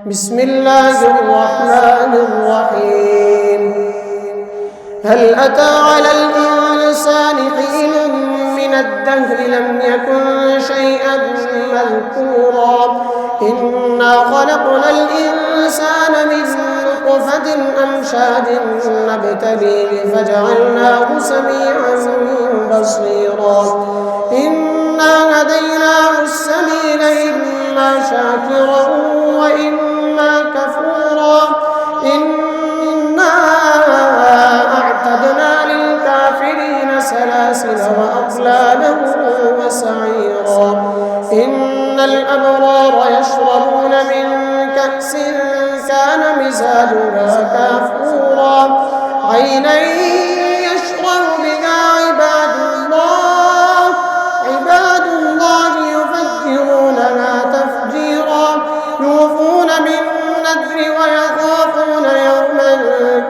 بسم الله الرحمن الرحيم. هل أتى على الإنسان حين من الدهر لم يكن شيئا مذكورا إنا خلقنا الإنسان من نطفة أمشاج نبتليه فجعلناه سميعا بصيرا إنا هديناه السبيل إما شاكرا وإما كفورا إنا أعتدنا للكافرين سلاسل وأغلالا وسعيرا إن الأبرار يشربون من كأس كان مزاجها كافورا عينا يشرب بها عباد الله يفجرونها تفجيرا يوفون بالنذر ويخافون يوما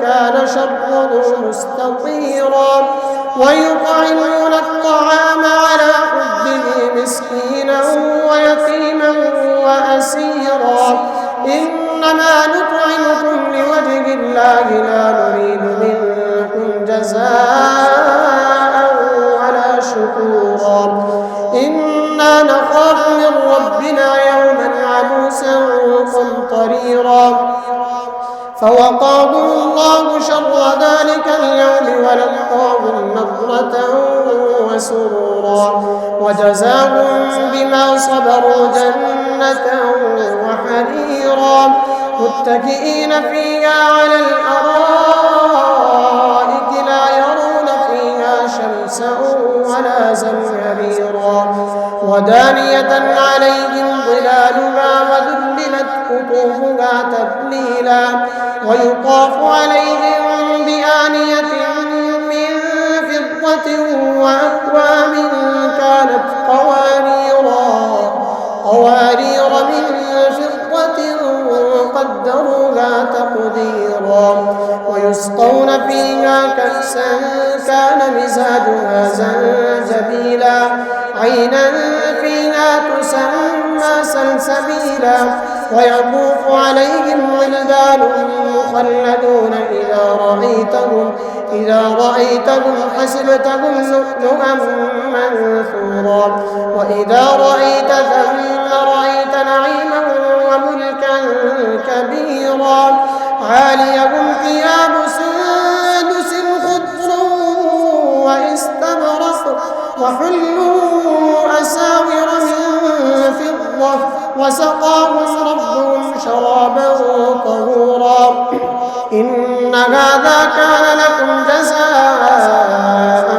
كان شره مستطيرا ويطعمون الطعام على حبه مسكينا ويتيما وأسيرا إنما نطعمكم لوجه الله لا نريد منكم جزاء ولا شكورا إنا نخاف من ربنا يوما عبوسا قمطريرا فوقاهم الله شر ذلك اليوم ولقاهم نضرة وسرورا وجزاهم بما صبروا جنة وحريرا متكئين فيها على الأرائك لا يرون فيها شمسا ولا زمهريرا ودانية عليهم ظلالها وذللت قطوفها تذليلا ويطاف عليهم بآنية من فضة وأكواب كانت قوارير من فضة قدروها تقديرا ويسقون فيها كأسا كان مزاجها زنجبيلا عينا فيها تسمى سلسبيلا ويطوف عليهم ولدان مخلدون إذا رأيتهم حسبتهم لؤلؤا منثورا وإذا رأيت ثم رأيت نعيما وملكا كبيرا عاليهم ثياب سندس خضر واستبرق وحلوا أساور من فضة وسقاهم ربهم شرابا طهورا إن هذا كان لكم جزاء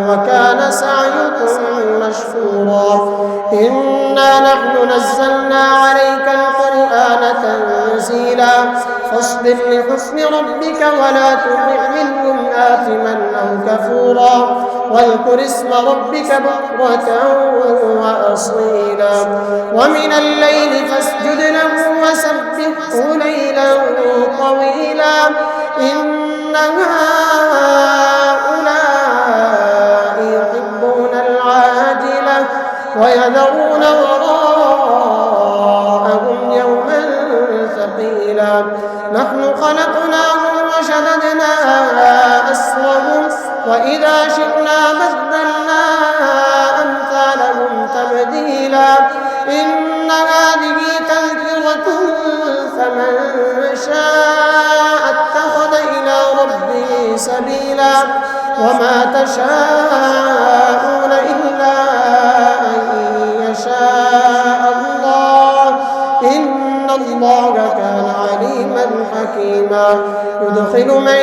وكان سعيكم مشكورا إنا نحن نزلنا عليك القرآن تنزيلا فاصبر لحكم ربك ولا تطع منهم آثما أو كفورا واذكر اسم ربك بكرة وأصيلا ومن الليل فاسجد له وسبحه ليلا طويلا إن هؤلاء يحبون العاجلة ويذرون وراءهم يوما ثقيلا نحن خلقناهم وشددنا أسرهم وإذا شئنا بدلنا أمثالهم تبديلا إن هذه تذكرة فمن شاء اتخذ إلى ربه سبيلا وما تشاءون إلا أن يشاء الله إن الله كان عليما حكيما يدخل من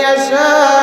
يشاء